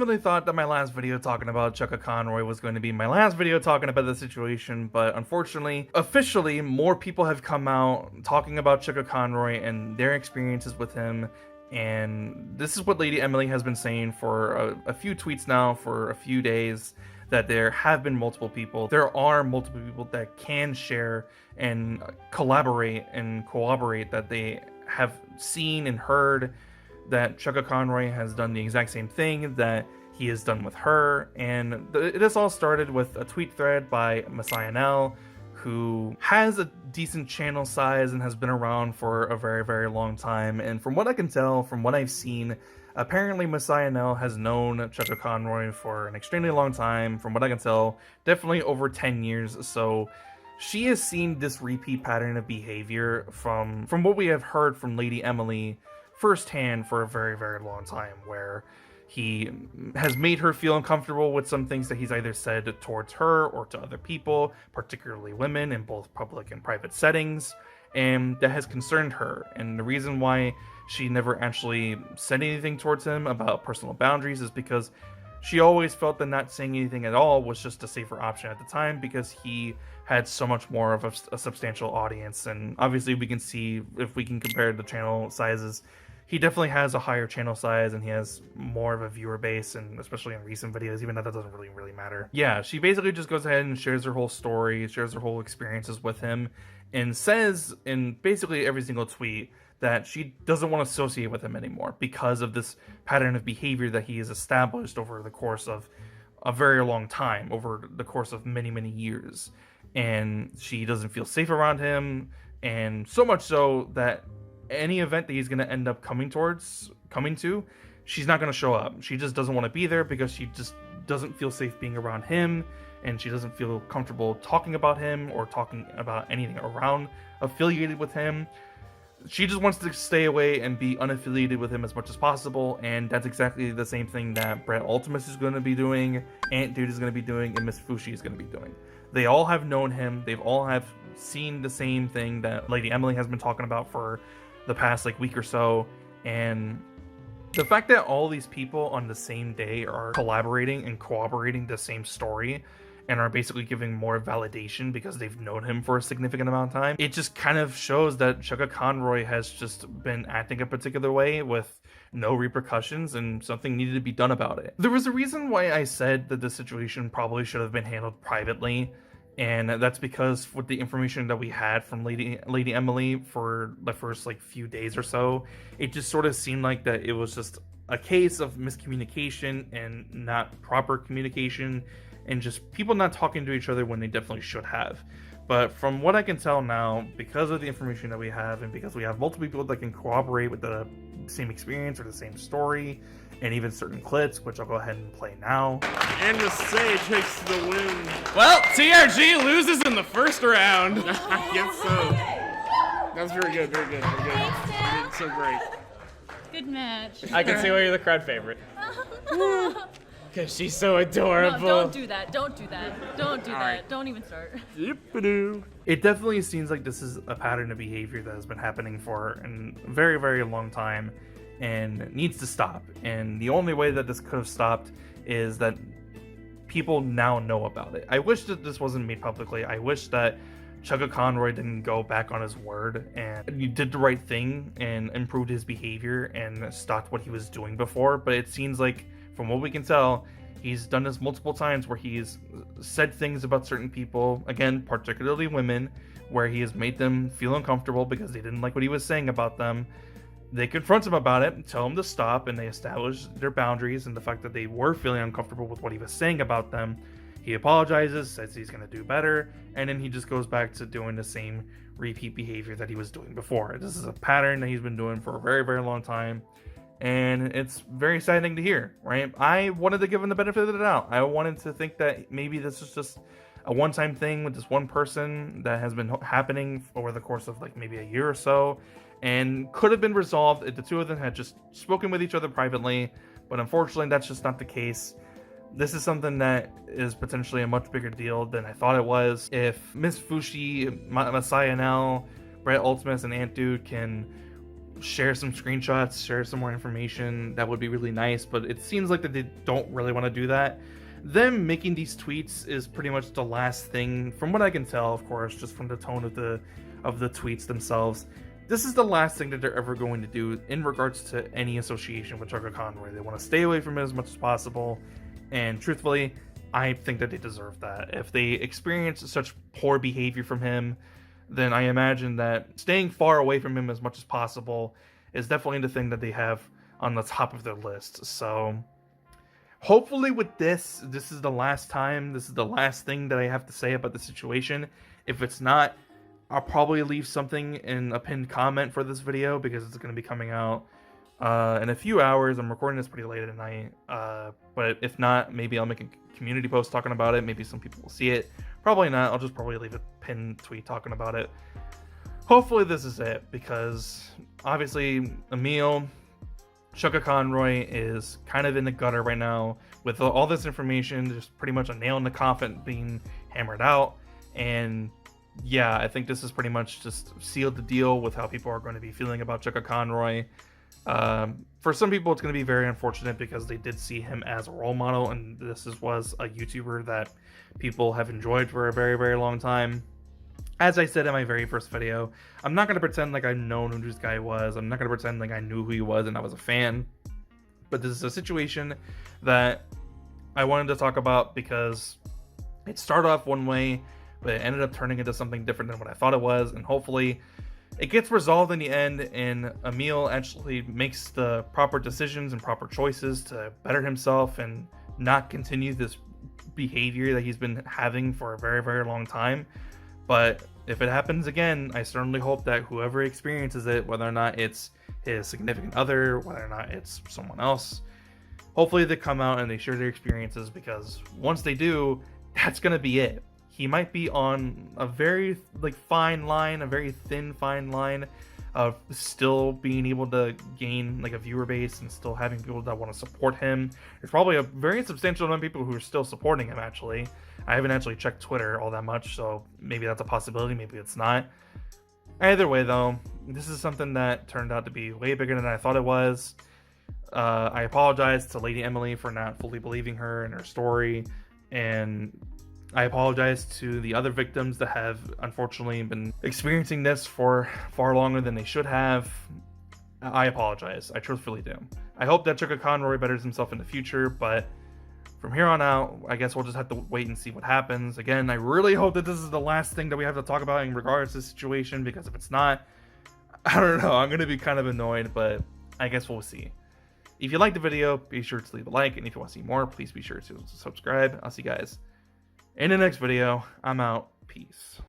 originally thought that my last video talking about Chuggaaconroy was going to be my last video talking about the situation, but unfortunately, officially, more people have come out talking about Chuggaaconroy and their experiences with him. And this is what Lady Emily has been saying for a few tweets now, for a few days, that there have been multiple people. There are multiple people that can share and collaborate and cooperate that they have seen and heard that Chuggaaconroy has done the exact same thing that he has done with her. And this all started with a tweet thread by Messiah, who has a decent channel size and has been around for a very, very long time. And from what I can tell, from what I've seen, apparently Messiah has known Chuggaaconroy for an extremely long time. From what I can tell, definitely over 10 years. So she has seen this repeat pattern of behavior from what we have heard from Lady Emily firsthand for a very, very long time, where he has made her feel uncomfortable with some things that he's either said towards her or to other people, particularly women, in both public and private settings, and that has concerned her. And the reason why she never actually said anything towards him about personal boundaries is because she always felt that not saying anything at all was just a safer option at the time, because he had so much more of a substantial audience. And obviously we can see, if we can compare the channel sizes, he definitely has a higher channel size and he has more of a viewer base, and especially in recent videos, even though that doesn't really matter. Yeah, she basically just goes ahead and shares her whole story, shares her whole experiences with him, and says in basically every single tweet that she doesn't want to associate with him anymore because of this pattern of behavior that he has established over the course of a very long time, over the course of many, many years. And she doesn't feel safe around him, and so much so that any event that he's going to end up coming to, she's not going to show up. She just doesn't want to be there because she just doesn't feel safe being around him, and she doesn't feel comfortable talking about him or talking about anything around affiliated with him. She just wants to stay away and be unaffiliated with him as much as possible, and that's exactly the same thing that Brett Ultimus is going to be doing, Ant Dude is going to be doing, and Miss Fushi is going to be doing. They all have known him. They've all have seen the same thing that Lady Emily has been talking about for the past week or so. And the fact that all these people on the same day are collaborating and corroborating the same story and are basically giving more validation because they've known him for a significant amount of time, it just kind of shows that Chuggaaconroy has just been acting a particular way with no repercussions, and something needed to be done about it. There was a reason why I said that the situation probably should have been handled privately, and that's because with the information that we had from Lady Emily for the first few days or so, it just sort of seemed like that it was just a case of miscommunication and not proper communication, and just people not talking to each other when they definitely should have. But from what I can tell now, because of the information that we have, and because we have multiple people that can cooperate with the same experience or the same story, and even certain clips, which I'll go ahead and play now. And the Sage takes the win. Well, TRG loses in the first round. Yes, so. That was very good, very good, very good. You did so great. Good match. I can see why you're the crowd favorite. Because she's so adorable. No, don't do that. Don't do that. Don't do that. Right. Don't even start. Yippee-doo. It definitely seems like this is a pattern of behavior that has been happening for a very, very long time, and needs to stop. And the only way that this could have stopped is that people now know about it. I wish that this wasn't made publicly. I wish that Chuggaaconroy didn't go back on his word and he did the right thing and improved his behavior and stopped what he was doing before. But it seems like, from what we can tell, he's done this multiple times where he's said things about certain people, again, particularly women, where he has made them feel uncomfortable because they didn't like what he was saying about them. They confront him about it, tell him to stop, and they establish their boundaries and the fact that they were feeling uncomfortable with what he was saying about them. He apologizes, says he's going to do better, and then he just goes back to doing the same repeat behavior that he was doing before. This is a pattern that he's been doing for a very, very long time, and it's very saddening to hear, right? I wanted to give him the benefit of the doubt. I wanted to think that maybe this is just a one-time thing with this one person that has been happening over the course of maybe a year or so, and could have been resolved if the two of them had just spoken with each other privately. But unfortunately, that's just not the case. This is something that is potentially a much bigger deal than I thought it was. If Miss Fushi, Messiah, Brett Ultimus, and Ant Dude can share some screenshots, share some more information, that would be really nice, but it seems like that they don't really want to do that. Them making these tweets is pretty much the last thing, from what I can tell, of course, just from the tone of the tweets themselves. This is the last thing that they're ever going to do in regards to any association with Chuggaaconroy. They want to stay away from it as much as possible, and truthfully, I think that they deserve that. If they experience such poor behavior from him, then I imagine that staying far away from him as much as possible is definitely the thing that they have on the top of their list. So hopefully with this is the last time, this is the last thing that I have to say about the situation. If it's not, I'll probably leave something in a pinned comment for this video, because it's going to be coming out in a few hours. I'm recording this pretty late at night, but if not, maybe I'll make a community post talking about it. Maybe some people will see it. Probably not. I'll just probably leave a pinned tweet talking about it. Hopefully this is it, because obviously Emil, Chuggaaconroy is kind of in the gutter right now with all this information, just pretty much a nail in the coffin being hammered out. And yeah, I think this is pretty much just sealed the deal with how people are going to be feeling about Chuggaaconroy. For some people, it's going to be very unfortunate because they did see him as a role model, and was a YouTuber that people have enjoyed for a very, very long time. As I said in my very first video, I'm not going to pretend like I've known who this guy was. I'm not going to pretend like I knew who he was and I was a fan. But this is a situation that I wanted to talk about because it started off one way, but it ended up turning into something different than what I thought it was, and hopefully it gets resolved in the end, and Emil actually makes the proper decisions and proper choices to better himself and not continue this behavior that he's been having for a very, very long time. But if it happens again, I certainly hope that whoever experiences it, whether or not it's his significant other, whether or not it's someone else, hopefully they come out and they share their experiences, because once they do, that's going to be it. He might be on a very fine line, a very thin fine line of still being able to gain a viewer base and still having people that want to support him. There's probably a very substantial amount of people who are still supporting him, actually. I haven't actually checked Twitter all that much, so maybe that's a possibility, maybe it's not. Either way, though, this is something that turned out to be way bigger than I thought it was. I apologize to Lady Emily for not fully believing her and her story, and I apologize to the other victims that have unfortunately been experiencing this for far longer than they should have. I apologize. I truthfully do. I hope that Chuggaaconroy betters himself in the future, but from here on out, I guess we'll just have to wait and see what happens. Again, I really hope that this is the last thing that we have to talk about in regards to this situation, because if it's not, I don't know, I'm going to be kind of annoyed, but I guess we'll see. If you liked the video, be sure to leave a like, and if you want to see more, please be sure to subscribe. I'll see you guys in the next video. I'm out. Peace.